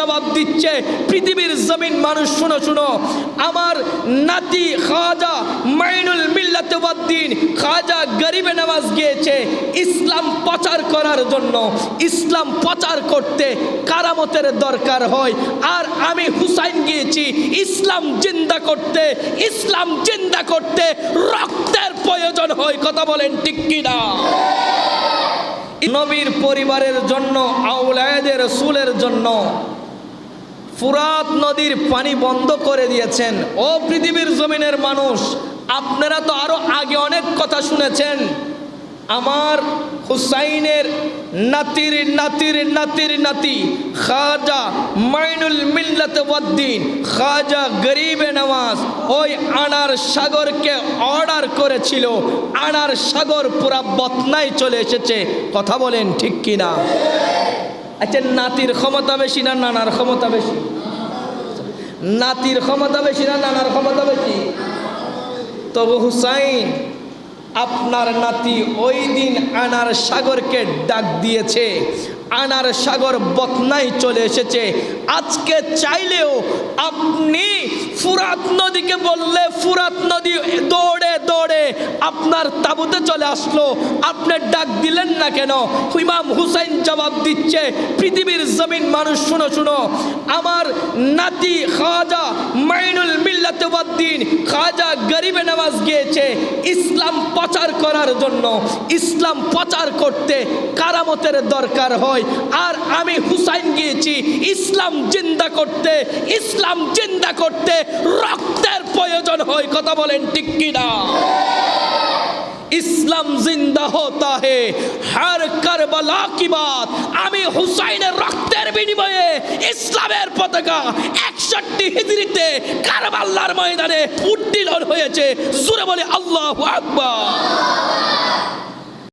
জবাব দিচ্ছে, পৃথিবীর জমিন মানুষ শুনো শুনো, আমার নাতি খাজা মাইনুল মিল্লাত ওয়াদ্দিন খাজা গরিবে নওয়াজ গিয়েছে ইসলাম প্রচার করার জন্য। ইসলাম প্রচার করতে কারামতের দরকার হয়, আর আমি হুসাইন গিয়েছি ইসলাম জিন্দা করতে। ইসলাম জিন্দা করতে রক্তের প্রয়োজন হয়। কথা বলেন ঠিক কিনা? নবীর পরিবারের জন্য, আওলায়াদে রাসূলের জন্য ফুরাত নদীর পানি বন্ধ করে দিয়েছেন। ও পৃথিবীর জমিনের মানুষ, আপনারা তো আরো আগে অনেক কথা শুনেছেন। আমার হুসাইনের নাতির নাতির নাতির নাতি খাজা মাইনুল মিল্লাত ওয়াদ্দিন খাজা গরিবে নওয়াজ ওই আনার সাগরকে অর্ডার করেছিল। আনার সাগর পুরা বতনায় চলে এসেছে। কথা বলেন ঠিক কিনা? আচ্ছা, নাতির ক্ষমতা বেশি না নানার ক্ষমতা বেশি? নাতির ক্ষমতা বেশি না নানার ক্ষমতা বেশি? তবু হুসাইন আপনার নাতি ওই দিন আনার সাগরকে ডাক দিয়েছে। আনার সাগর বতনায় চলে এসেছে। আজকে চাইলেও আপনি ফুরাত নদীকে বললে ফুরাত নদী দৌড়ে দৌড়ে আপনার তাঁবুতে চলে আসলো। আপনি ডাক দিলেন না কেন? ইমাম হুসাইন জবাব দিচ্ছে, পৃথিবীর জমিন মানুষ শুনো শুনো, আমার নাতি খাজা মাইনুল মিল্লাত ওয়াদ্দিন খাজা গরিবে নওয়াজ গিয়েছে ইসলাম প্রচার করার জন্য। ইসলাম প্রচার করতে কারামতের দরকার হয়, আর আমি হুসাইন গিয়েছি ইসলাম জিন্দা করতে। ইসলাম জিন্দা করতে রক্তের প্রয়োজন হয়। কথা বলেন ঠিক কিনা? ইসলাম জিন্দা হতা হে হর কারবালা কি বাত। আমি হুসাইনের রক্তের বিনিময়ে ইসলামের পতাকা 61 হিজরিতে কারবালার ময়দানে উত্তোলন হয়েছে। জোরে বলে আল্লাহু আকবার।